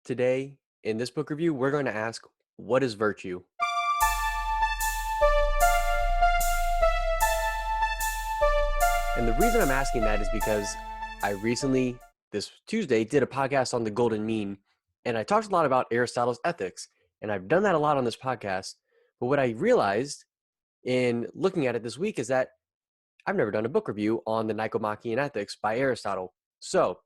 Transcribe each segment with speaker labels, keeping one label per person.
Speaker 1: Today, in this book review, we're going to ask, what is virtue? And the reason I'm asking that is because I recently, this Tuesday, did a podcast on the golden mean, and I talked a lot about Aristotle's ethics, and I've done that a lot on this podcast. But what I realized in looking at it this week is that I've never done a book review on the Nicomachean Ethics by Aristotle. So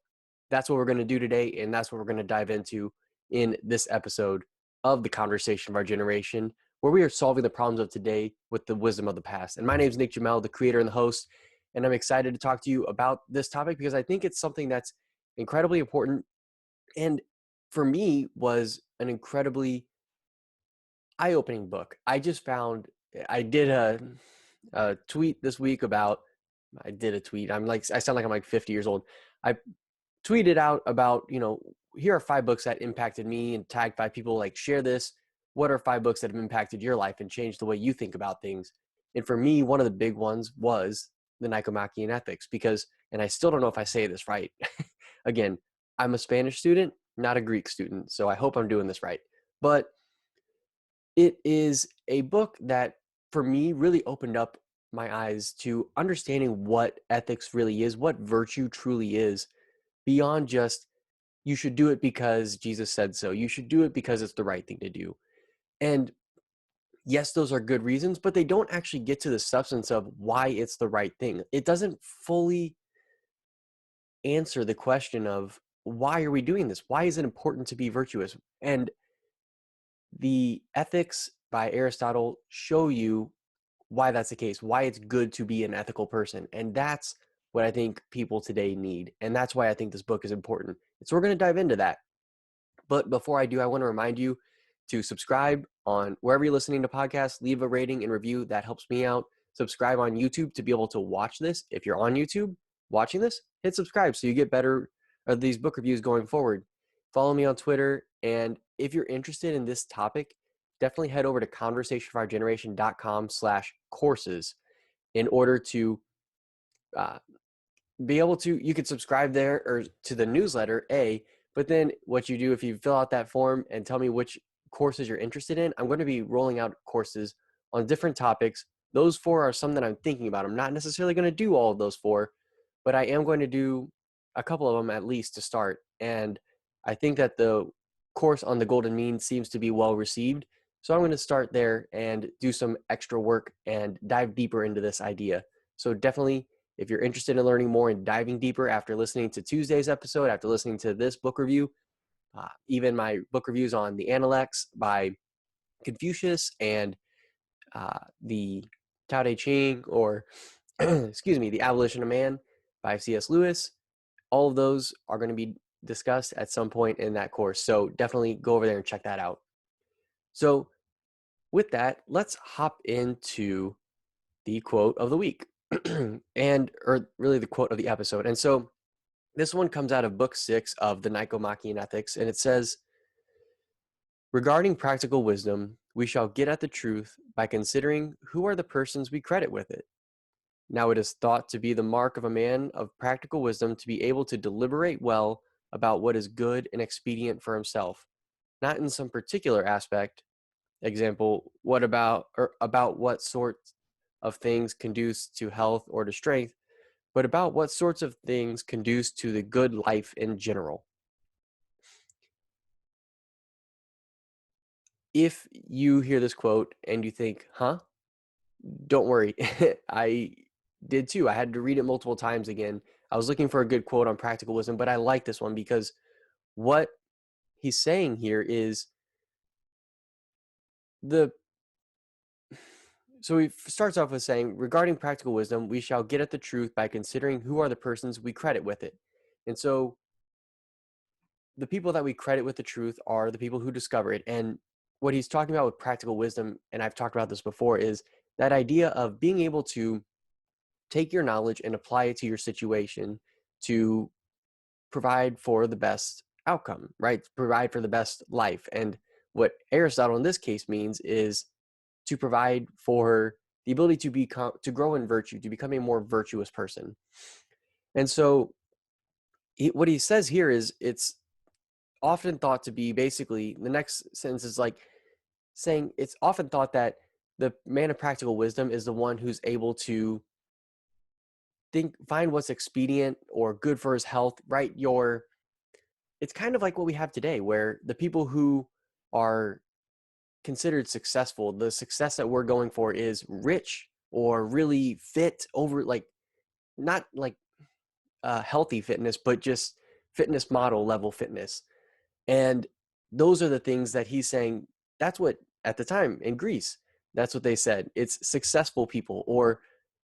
Speaker 1: that's what we're going to do today, and that's what we're going to dive into in this episode of the conversation of our generation, where we are solving the problems of today with the wisdom of the past. And my name is Nick Jamel, the creator and the host, and I'm excited to talk to you about this topic because I think it's something that's incredibly important, and for me was an incredibly eye-opening book. I did a tweet this week about I did a tweet. I sound like I'm like 50 years old. I tweeted out about, here are 5 books that impacted me and tagged 5 people, like, share this. What are 5 books that have impacted your life and changed the way you think about things? And for me, one of the big ones was the Nicomachean Ethics because, and I still don't know if I say this right. Again, I'm a Spanish student, not a Greek student. So I hope I'm doing this right. But it is a book that for me really opened up my eyes to understanding what ethics really is, what virtue truly is, beyond just you should do it because Jesus said so. You should do it because it's the right thing to do. And yes, those are good reasons, but they don't actually get to the substance of why it's the right thing. It doesn't fully answer the question of why are we doing this? Why is it important to be virtuous? And the ethics by Aristotle show you why that's the case, why it's good to be an ethical person. And that's what I think people today need. And that's why I think this book is important. So we're going to dive into that. But before I do, I want to remind you to subscribe on wherever you're listening to podcasts, leave a rating and review. That helps me out. Subscribe on YouTube to be able to watch this. If you're on YouTube watching this, hit subscribe so you get better of these book reviews going forward. Follow me on Twitter. And if you're interested in this topic, definitely head over to conversationforourgeneration.com/courses in order to uh, be able to, you could subscribe there or to the newsletter, but then what you do, if you fill out that form and tell me which courses you're interested in, I'm going to be rolling out courses on different topics. Those 4 are some that I'm thinking about. I'm not necessarily going to do all of those 4, but I am going to do a couple of them at least to start. And I think that the course on the golden mean seems to be well received. So I'm going to start there and do some extra work and dive deeper into this idea. So definitely, if you're interested in learning more and diving deeper after listening to Tuesday's episode, after listening to this book review, even my book reviews on the Analects by Confucius and the Tao Te Ching, or excuse me, The Abolition of Man by C.S. Lewis, all of those are going to be discussed at some point in that course. So definitely go over there and check that out. So with that, let's hop into the quote of the week or really the quote of the episode. And so this one comes out of book 6 of the Nicomachean Ethics, and it says, regarding practical wisdom, we shall get at the truth by considering who are the persons we credit with it. Now it is thought to be the mark of a man of practical wisdom to be able to deliberate well about what is good and expedient for himself, not in some particular aspect. Example, what about, or about what sorts of things conduce to health or to strength, but about what sorts of things conduce to the good life in general. If you hear this quote and you think, huh, don't worry. I did too. I had to read it multiple times again. I was looking for a good quote on practical wisdom, but I like this one because what he's saying here is the so he starts off with saying, regarding practical wisdom, we shall get at the truth by considering who are the persons we credit with it. And so the people that we credit with the truth are the people who discover it. And what he's talking about with practical wisdom, and I've talked about this before, is that idea of being able to take your knowledge and apply it to your situation to provide for the best outcome, right? Provide for the best life. And what Aristotle in this case means is to provide for the ability to grow in virtue, to become a more virtuous person. And so what he says here is it's often thought to be basically the next sentence is like saying it's often thought that the man of practical wisdom is the one who's able to find what's expedient or good for his health, right? It's kind of like what we have today, where the people who are considered successful, the success that we're going for is rich or really fit over, like not like healthy fitness, but just fitness model level fitness. And those are the things that he's saying. That's what at the time in Greece, that's what they said. It's successful people or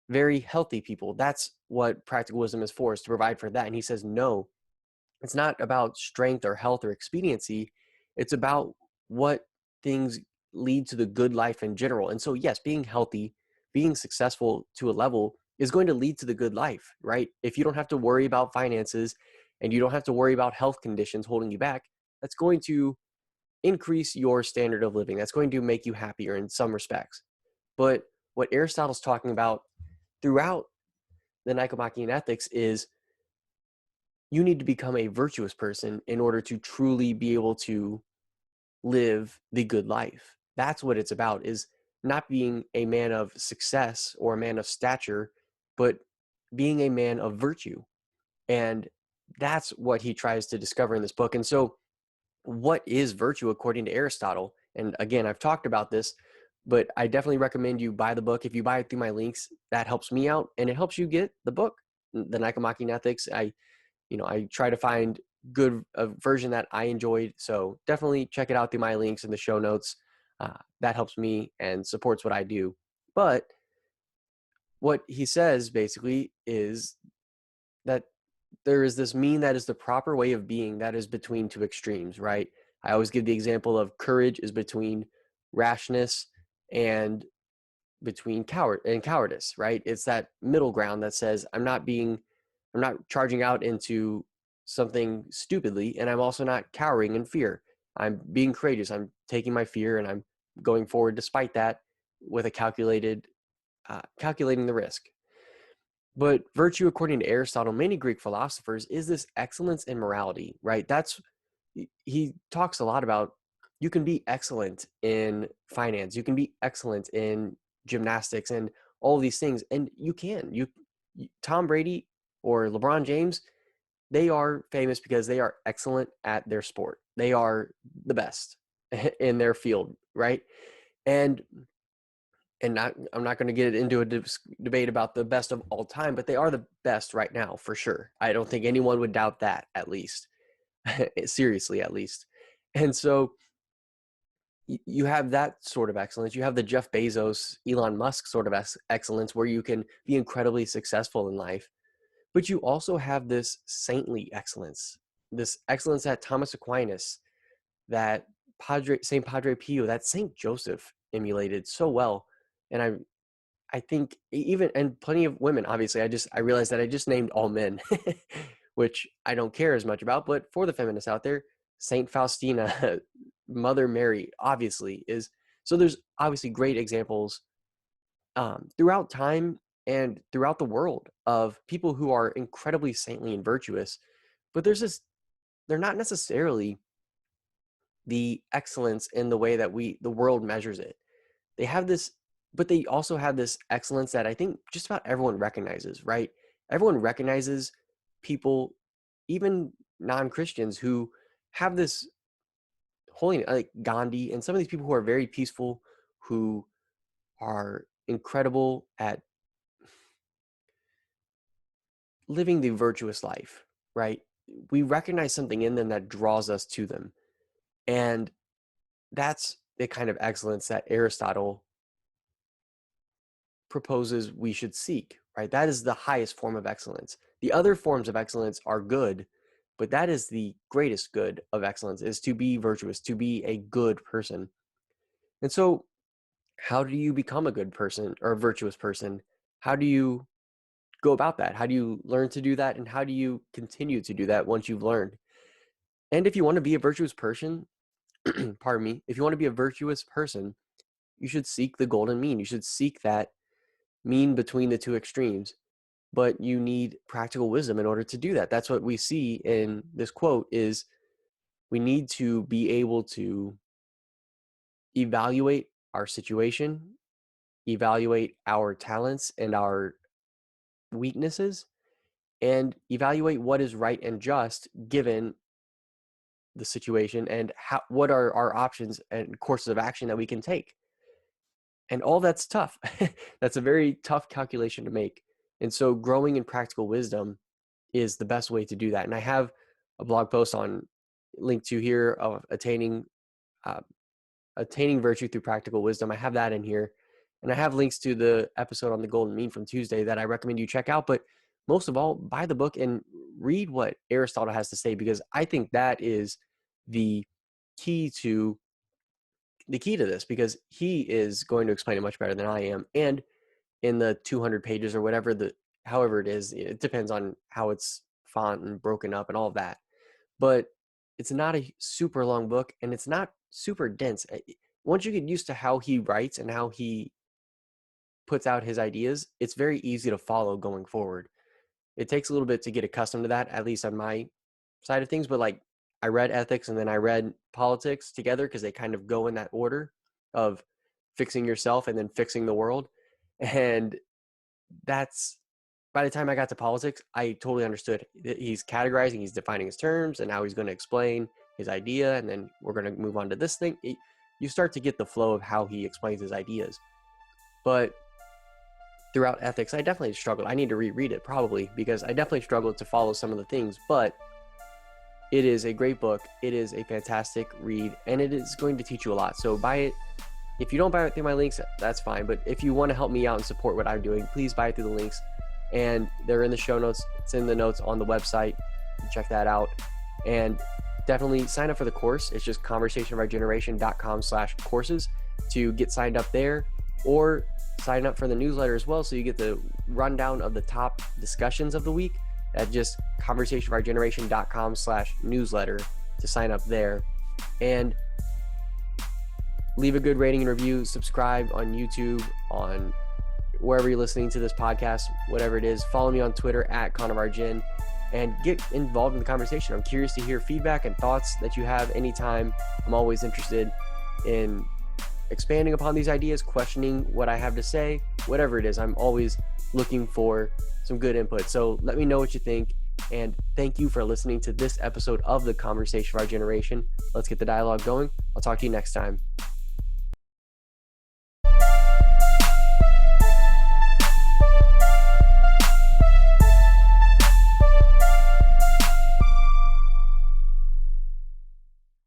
Speaker 1: very healthy people. That's what practical wisdom is for, is to provide for that. And he says, no, it's not about strength or health or expediency. It's about what things lead to the good life in general. And so, yes, being healthy, being successful to a level is going to lead to the good life, right? If you don't have to worry about finances and you don't have to worry about health conditions holding you back, that's going to increase your standard of living. That's going to make you happier in some respects. But what Aristotle's talking about throughout the Nicomachean ethics is you need to become a virtuous person in order to truly be able to live the good life. That's what it's about, is not being a man of success or a man of stature, but being a man of virtue. And that's what he tries to discover in this book. And so what is virtue according to Aristotle? And again, I've talked about this, but I definitely recommend you buy the book. If you buy it through my links, that helps me out and it helps you get the book, The Nicomachean Ethics. I try to find a version that I enjoyed. So definitely check it out through my links in the show notes. That helps me and supports what I do. But what he says basically is that there is this mean that is the proper way of being that is between two extremes, right? I always give the example of courage is between rashness and between cowardice, right? It's that middle ground that says I'm not charging out into something stupidly, and I'm also not cowering in fear. I'm being courageous. I'm taking my fear and I'm going forward despite that with a calculating the risk. But virtue, according to Aristotle, many Greek philosophers, is this excellence in morality, right? He talks a lot about you can be excellent in finance, you can be excellent in gymnastics and all these things. And Tom Brady or LeBron James, they are famous because they are excellent at their sport. They are the best in their field, right? And I'm not going to get into a debate about the best of all time, but they are the best right now for sure. I don't think anyone would doubt that, at least. Seriously, at least. And so you have that sort of excellence. You have the Jeff Bezos, Elon Musk sort of excellence where you can be incredibly successful in life. But you also have this saintly excellence, this excellence that Thomas Aquinas, that Saint Padre Pio, that Saint Joseph emulated so well. And I think even, and plenty of women, obviously, I realized that I just named all men, which I don't care as much about, but for the feminists out there, Saint Faustina, Mother Mary, obviously is, so there's obviously great examples throughout time and throughout the world of people who are incredibly saintly and virtuous, but they're not necessarily the excellence in the way that the world measures it. They have this, but they also have this excellence that I think just about everyone recognizes, right? Everyone recognizes people, even non-Christians, who have this holiness, like Gandhi and some of these people who are very peaceful, who are incredible at living the virtuous life, right? We recognize something in them that draws us to them. And that's the kind of excellence that Aristotle proposes we should seek, right? That is the highest form of excellence. The other forms of excellence are good, but that is the greatest good of excellence, is to be virtuous, to be a good person. And so how do you become a good person or a virtuous person? How do you go about that? How do you learn to do that? And how do you continue to do that once you've learned? And if you want to be a virtuous person, pardon me, if you want to be a virtuous person, you should seek the golden mean. You should seek that mean between the two extremes, but you need practical wisdom in order to do that. That's what we see in this quote is We need to be able to evaluate our situation, evaluate our talents and our weaknesses, and evaluate what is right and just given the situation, and what are our options and courses of action that we can take. And all that's tough. That's a very tough calculation to make. And so growing in practical wisdom is the best way to do that. And I have a blog post on link to here of uh, attaining virtue through practical wisdom. I have that in here. And I have links to the episode on the golden mean from Tuesday that I recommend you check out. But most of all, buy the book and read what Aristotle has to say, because I think that is the key to this, because he is going to explain it much better than I am. And in the 200 pages or whatever, however it is, it depends on how it's font and broken up and all of that. But it's not a super long book, and it's not super dense. Once you get used to how he writes and how he puts out his ideas, it's very easy to follow going forward. It takes a little bit to get accustomed to that, at least on my side of things. But like, I read ethics and then I read politics together because they kind of go in that order of fixing yourself and then fixing the world. And that's, by the time I got to politics, I totally understood. He's categorizing, he's defining his terms, and how he's going to explain his idea, and then we're going to move on to this thing. You start to get the flow of how he explains his ideas. But throughout ethics, I definitely struggled. I need to reread it probably, because I definitely struggled to follow some of the things. But it is a great book. It is a fantastic read, and it is going to teach you a lot. So buy it. If you don't buy it through my links, that's fine. But if you want to help me out and support what I'm doing, please buy it through the links. And they're in the show notes. It's in the notes on the website. Check that out. And definitely sign up for the course. It's just conversationofourgeneration.com/courses to get signed up there, or sign up for the newsletter as well, so you get the rundown of the top discussions of the week at just conversationofourgeneration.com/newsletter to sign up there. And leave a good rating and review, subscribe on YouTube, on wherever you're listening to this podcast, whatever it is. Follow me on Twitter at ConnorVarGen, and get involved in the conversation. I'm curious to hear feedback and thoughts that you have anytime. I'm always interested in expanding upon these ideas, questioning what I have to say, whatever it is. I'm always looking for some good input. So let me know what you think. And thank you for listening to this episode of The Conversation of Our Generation. Let's get the dialogue going. I'll talk to you next time.